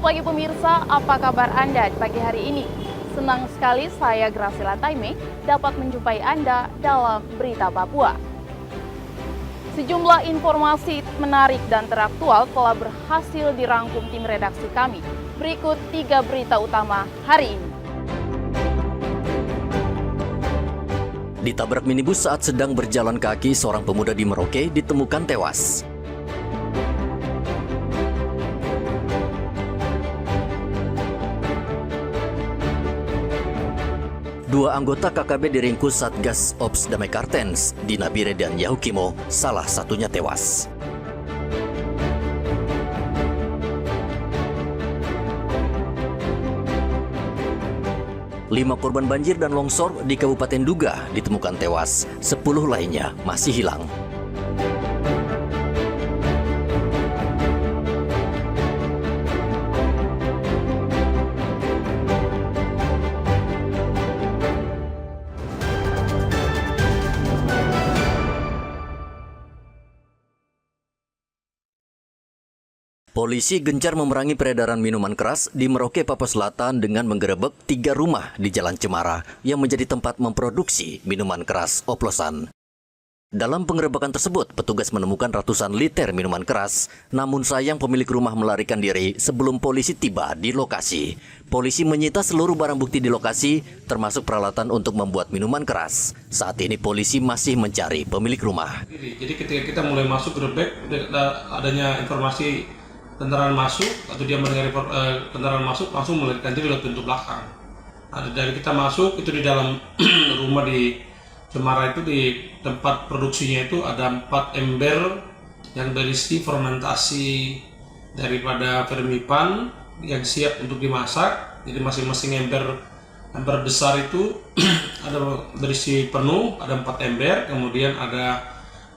pagi pemirsa, apa kabar Anda di pagi hari ini? Senang sekali saya Graciela Taime dapat menjumpai Anda dalam Berita Papua. Sejumlah informasi menarik dan teraktual telah berhasil dirangkum tim redaksi kami. Berikut 3 berita utama hari ini. Ditabrak minibus saat sedang berjalan kaki, seorang pemuda di Merauke ditemukan tewas. Dua anggota KKB diringkus Satgas Ops Damai Kartens di Nabire dan Yahukimo, salah satunya tewas. Lima korban banjir dan longsor di Kabupaten Duga ditemukan tewas, 10 lainnya masih hilang. Polisi gencar memerangi peredaran minuman keras di Merauke, Papua Selatan dengan menggerebek 3 rumah di Jalan Cemara yang menjadi tempat memproduksi minuman keras oplosan. Dalam penggerebekan tersebut, petugas menemukan ratusan liter minuman keras, namun sayang pemilik rumah melarikan diri sebelum polisi tiba di lokasi. Polisi menyita seluruh barang bukti di lokasi, termasuk peralatan untuk membuat minuman keras. Saat ini polisi masih mencari pemilik rumah. Jadi ketika kita mulai masuk gerebek, adanya informasi kendaraan masuk atau dia mendengar kendaraan masuk, langsung melarikan diri lewat pintu belakang. Dari kita masuk itu di dalam rumah di Cemara itu, di tempat produksinya itu ada 4 ember yang berisi fermentasi daripada fermipan yang siap untuk dimasak. Jadi masing-masing ember besar itu ada berisi penuh, ada 4 ember, kemudian ada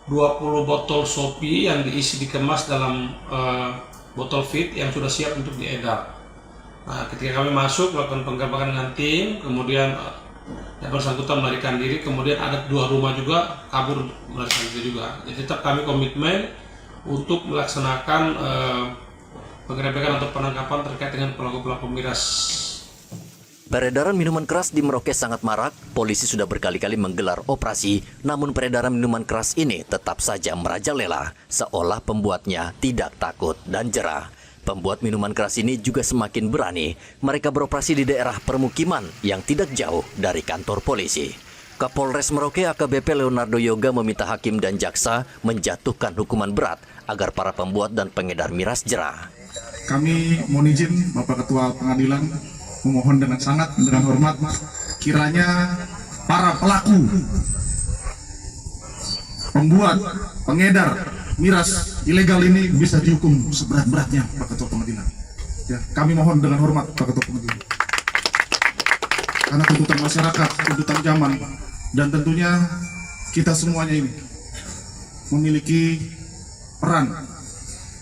20 botol sopi yang dikemas dalam botol fit yang sudah siap untuk diedar. Nah, ketika kami masuk melakukan penggerebekan dengan tim, kemudian yang bersangkutan melarikan diri, kemudian ada 2 rumah juga kabur melarikan diri juga. Jadi tetap kami komitmen untuk melaksanakan penggerebekan atau penangkapan terkait dengan pelaku-pelaku miras. Peredaran minuman keras di Merauke sangat marak. Polisi sudah berkali-kali menggelar operasi, namun peredaran minuman keras ini tetap saja merajalela, seolah pembuatnya tidak takut dan jera. Pembuat minuman keras ini juga semakin berani. Mereka beroperasi di daerah permukiman yang tidak jauh dari kantor polisi. Kapolres Merauke AKBP Leonardo Yoga meminta hakim dan jaksa menjatuhkan hukuman berat agar para pembuat dan pengedar miras jera. Kami mohon izin Bapak Ketua Pengadilan memohon dengan hormat, kiranya para pelaku, pembuat, pengedar miras ilegal ini bisa dihukum seberat-beratnya, Pak Ketua Pengadilan. Ya, kami mohon dengan hormat, Pak Ketua Pengadilan. Karena tuntutan masyarakat, tuntutan zaman, dan tentunya kita semuanya ini memiliki peran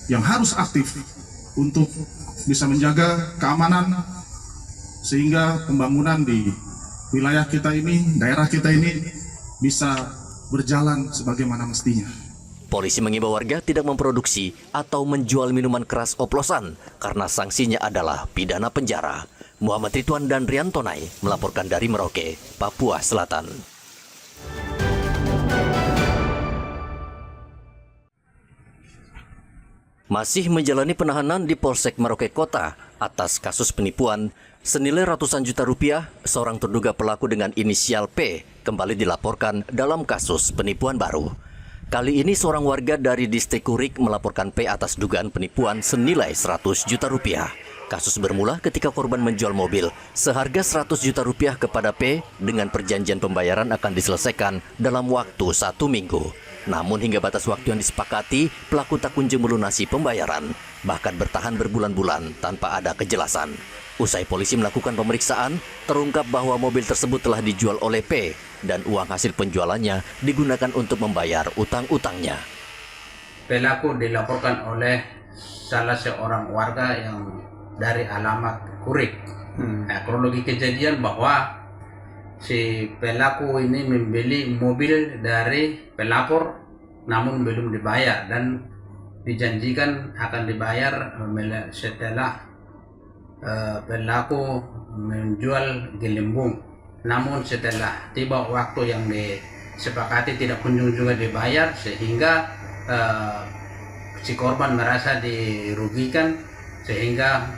yang harus aktif untuk bisa menjaga keamanan, sehingga pembangunan di wilayah kita ini, daerah kita ini bisa berjalan sebagaimana mestinya. Polisi mengimbau warga tidak memproduksi atau menjual minuman keras oplosan karena sanksinya adalah pidana penjara. Muhammad Ridwan dan Riantonai melaporkan dari Merauke, Papua Selatan. Masih menjalani penahanan di Polsek Merauke Kota atas kasus penipuan senilai ratusan juta rupiah, seorang terduga pelaku dengan inisial P kembali dilaporkan dalam kasus penipuan baru. Kali ini seorang warga dari distrik Kurik melaporkan P atas dugaan penipuan senilai 100 juta rupiah. Kasus bermula ketika korban menjual mobil seharga 100 juta rupiah kepada P dengan perjanjian pembayaran akan diselesaikan dalam waktu 1 minggu. Namun hingga batas waktu yang disepakati, pelaku tak kunjung melunasi pembayaran, bahkan bertahan berbulan-bulan tanpa ada kejelasan. Usai polisi melakukan pemeriksaan, terungkap bahwa mobil tersebut telah dijual oleh P dan uang hasil penjualannya digunakan untuk membayar utang-utangnya. Pelaku dilaporkan oleh salah seorang warga yang dari alamat Kurik. Nah, kronologi kejadian bahwa si pelaku ini membeli mobil dari pelapor namun belum dibayar dan dijanjikan akan dibayar setelah pelaku menjual gelembung. Namun setelah tiba waktu yang disepakati tidak kunjung juga dibayar, sehingga si korban merasa dirugikan sehingga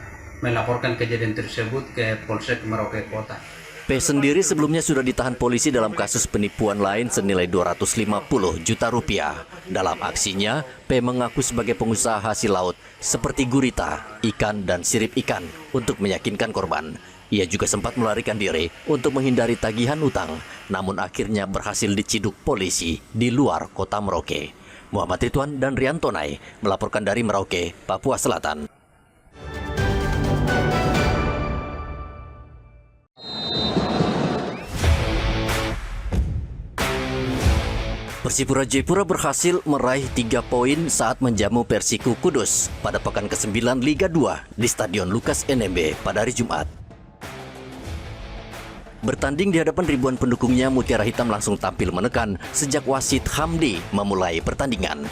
melaporkan kejadian tersebut ke Polsek Merauke Kota. P sendiri sebelumnya sudah ditahan polisi dalam kasus penipuan lain senilai 250 juta rupiah. Dalam aksinya, P mengaku sebagai pengusaha hasil laut seperti gurita, ikan, dan sirip ikan untuk meyakinkan korban. Ia juga sempat melarikan diri untuk menghindari tagihan utang, namun akhirnya berhasil diciduk polisi di luar kota Merauke. Muhammad Ridwan dan Rian Tonai melaporkan dari Merauke, Papua Selatan. Persipura Jayapura berhasil meraih 3 poin saat menjamu Persiku Kudus pada pekan ke-9 Liga 2 di Stadion Lukas NMB pada hari Jumat. Bertanding di hadapan ribuan pendukungnya, Mutiara Hitam langsung tampil menekan sejak wasit Hamdi memulai pertandingan.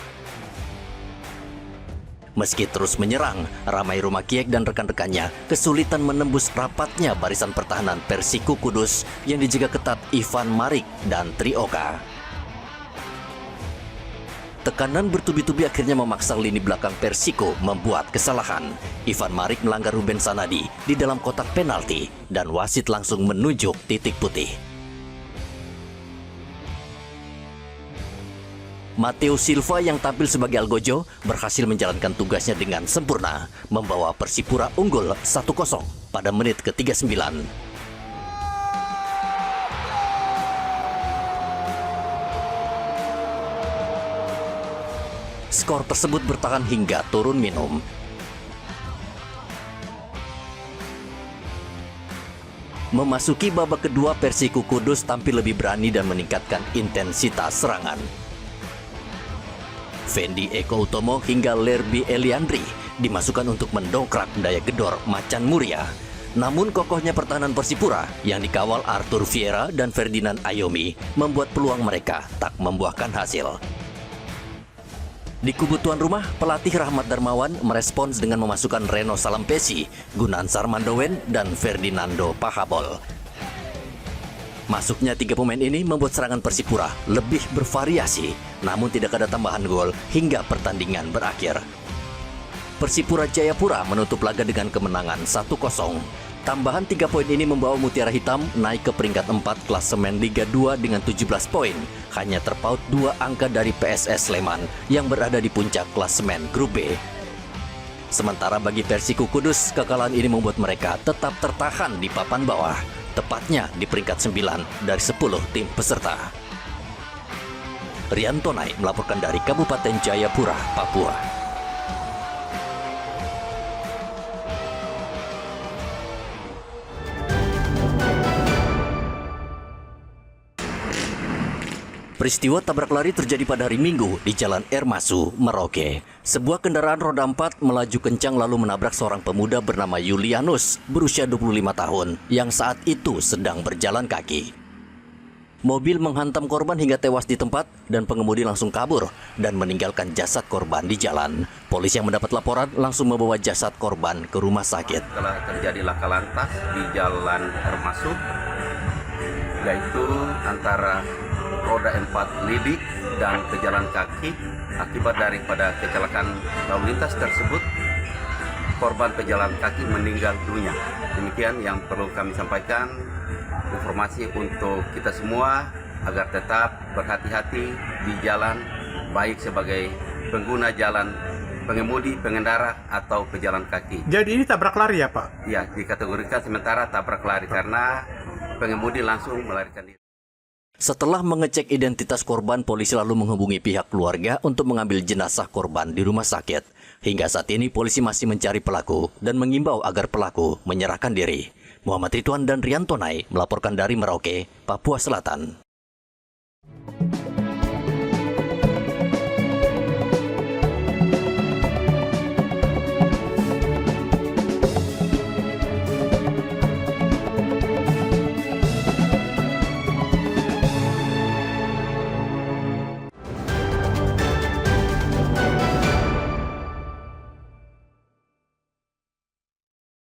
Meski terus menyerang, Ramai Rumakiek dan rekan-rekannya kesulitan menembus rapatnya barisan pertahanan Persiku Kudus yang dijaga ketat Ivan Marik dan Trioka. Tekanan bertubi-tubi akhirnya memaksa lini belakang Persiko membuat kesalahan. Ivan Marik melanggar Ruben Sanadi di dalam kotak penalti dan wasit langsung menunjuk titik putih. Matteo Silva yang tampil sebagai Algojo berhasil menjalankan tugasnya dengan sempurna, membawa Persipura unggul 1-0 pada menit ke-39. Skor tersebut bertahan hingga turun minum. Memasuki babak kedua, Persiku Kudus tampil lebih berani dan meningkatkan intensitas serangan. Fendi Eko Utomo hingga Lerby Eliandri dimasukkan untuk mendongkrak daya gedor Macan Muria. Namun kokohnya pertahanan Persipura yang dikawal Arthur Vieira dan Ferdinand Ayomi membuat peluang mereka tak membuahkan hasil. Di kubu tuan rumah, pelatih Rahmat Darmawan merespons dengan memasukkan Reno Salampesi, Gunansar Mandowen, dan Ferdinando Pahabol. Masuknya 3 pemain ini membuat serangan Persipura lebih bervariasi, namun tidak ada tambahan gol hingga pertandingan berakhir. Persipura Jayapura menutup laga dengan kemenangan 1-0. Tambahan 3 poin ini membawa Mutiara Hitam naik ke peringkat 4 klasemen Liga 2 dengan 17 poin. Hanya terpaut 2 angka dari PSS Sleman yang berada di puncak klasemen Grup B. Sementara bagi Persiku Kudus, kekalahan ini membuat mereka tetap tertahan di papan bawah, tepatnya di peringkat 9 dari 10 tim peserta. Rian Tonai melaporkan dari Kabupaten Jayapura, Papua. Peristiwa tabrak lari terjadi pada hari Minggu di Jalan Ermasu, Merauke. Sebuah kendaraan roda 4 melaju kencang lalu menabrak seorang pemuda bernama Julianus berusia 25 tahun yang saat itu sedang berjalan kaki. Mobil menghantam korban hingga tewas di tempat dan pengemudi langsung kabur dan meninggalkan jasad korban di jalan. Polisi yang mendapat laporan langsung membawa jasad korban ke rumah sakit. Telah terjadi laka lantas di Jalan Ermasu, yaitu antara roda 4 lidik dan pejalan kaki. Akibat daripada kecelakaan lalu lintas tersebut, korban pejalan kaki meninggal dunia. Demikian yang perlu kami sampaikan, informasi untuk kita semua agar tetap berhati-hati di jalan, baik sebagai pengguna jalan, pengemudi, pengendara, atau pejalan kaki. Jadi ini tabrak lari ya Pak? Ya, dikategorikan sementara tabrak lari karena pengemudi langsung melarikan diri. Setelah mengecek identitas korban, polisi lalu menghubungi pihak keluarga untuk mengambil jenazah korban di rumah sakit. Hingga saat ini polisi masih mencari pelaku dan mengimbau agar pelaku menyerahkan diri. Muhammad Ridwan dan Rian Tonai melaporkan dari Merauke, Papua Selatan.